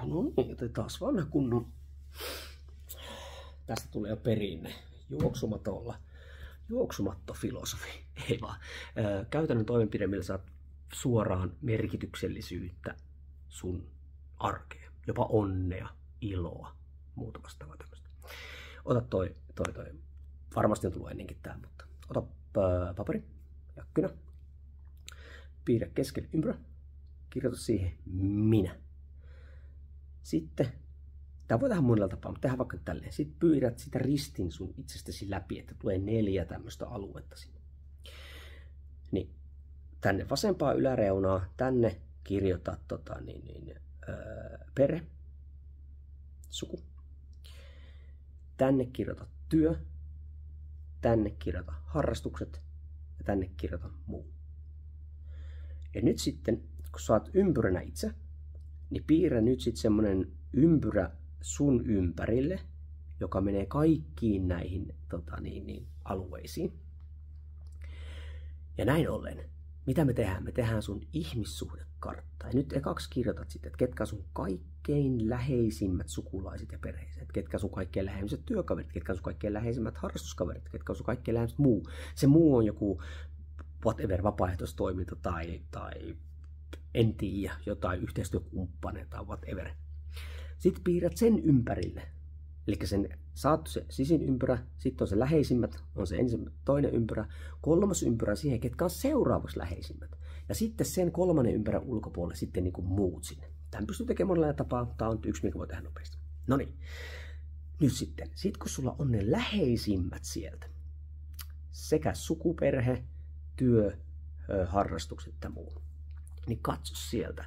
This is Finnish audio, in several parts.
No niin, otetaan vanha kunnon. Tästä tulee jo perinne. Juoksumattofilosofi. Ei vaan. Käytännön toimenpide, millä saat suoraan merkityksellisyyttä sun arkeen. Jopa onnea, iloa, muuta vastaavaa tämmöistä. Ota toi. Varmasti on tullut ennenkin tää, mutta ota paperi ja kynä. Piirrä keskelle ympyrä. Kirjoita siihen minä. Sitten, tää voi tehdä monella tapaa, mutta tehdään vaikka tälleen. Sitten pyydät sitä ristin sun itsestäsi läpi, että tulee 4 tämmöistä aluetta sinne. Niin, tänne vasempaa yläreunaa, tänne kirjoita perhe, suku. Tänne kirjoita työ. Tänne kirjoita harrastukset. Ja tänne kirjoita muu. Ja nyt sitten, kun sä oot ympyränä itse, niin piirrä nyt sitten semmonen ympyrä sun ympärille, joka menee kaikkiin näihin alueisiin. Ja näin ollen, mitä me tehdään? Me tehdään sun ihmissuhdekartta. Ja nyt ekaksi kirjoitat sitten, että ketkä on sun kaikkein läheisimmät sukulaiset ja perheiset, ketkä on sun kaikkein läheisimmät työkaverit, ketkä on sun kaikkein läheisimmät harrastuskaverit, ketkä on sun kaikkein läheisimmät muu. Se muu on joku whatever, vapaaehtoistoiminta tai en tiedä, jotain yhteistyökumppaneita tai whatever. Sitten piirrät sen ympärille. Eli saat se sisin ympyrä, sitten on se läheisimmät, on se toinen ympyrä, 3. ympyrä siihen, ketkä on seuraavaksi läheisimmät. Ja sitten sen 3. ympyrän ulkopuolelle sitten niin kuin muut sinne. Tämän pystyy tekemään monella tapaa, tämä on yksi, mikä voi tehdä nopeasti. No niin, nyt sitten, kun sulla on ne läheisimmät sieltä, sekä sukuperhe, työ, harrastukset ja muu, niin katso sieltä,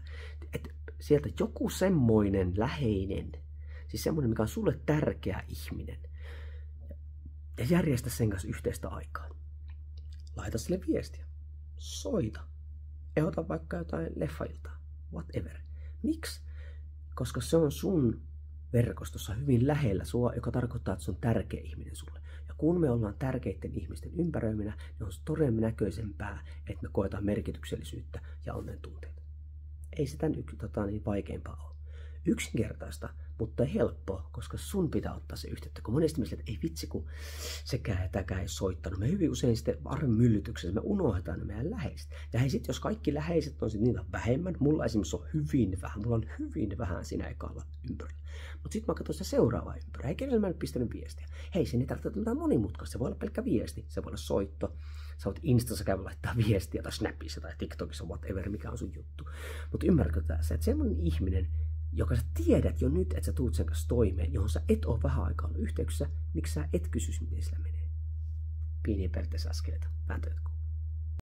että sieltä joku semmoinen läheinen, siis semmoinen, mikä on sulle tärkeä ihminen, ja järjestä sen kanssa yhteistä aikaa. Laita sille viestiä, soita, ehdota vaikka jotain leffailtaa, whatever. Miksi? Koska se on sun verkostossa hyvin lähellä sua, joka tarkoittaa, että se on tärkeä ihminen sulle. Ja kun me ollaan tärkeiden ihmisten ympäröiminä, niin on todennäköisempää, että me koetaan merkityksellisyyttä ja onnen tunteita. Ei se tämän vaikeampaa ole. Yksinkertaista, mutta helppoa, koska sun pitää ottaa se yhteyttä. Kun monesti me sille, että ei vitsi, kun sekään ja tämäkään ei soittanut. Me hyvin usein sitten arven myllytyksessä me unohdetaan ne meidän läheiset. Ja hei, sitten jos kaikki läheiset on niitä vähemmän, mulla esimerkiksi on hyvin vähän, mulla on hyvin vähän siinä ekalla ympärillä. Mutta sitten mä katson sitä seuraavaa ympärää. Ei kenellä mä nyt pistänyt viestiä. Hei, se ei tarvitse mitään monimutkaista. Se voi olla pelkkä viesti, se voi olla soitto. Sä voit Instassa käydä laittaa viestiä tai Snapissa tai TikTokissa, whatever, mikä on sun juttu. Mutta ymmärrätkö tässä, että semmoinen ihminen, joka sä tiedät jo nyt, että sä tuut sen kanssa toimeen, johon sä et ole vähän aikaa ollut yhteyksissä, miksi sä et kysyisi, miten sillä menee. Pieniä periaatteessa askeleita, vääntö jatkuu.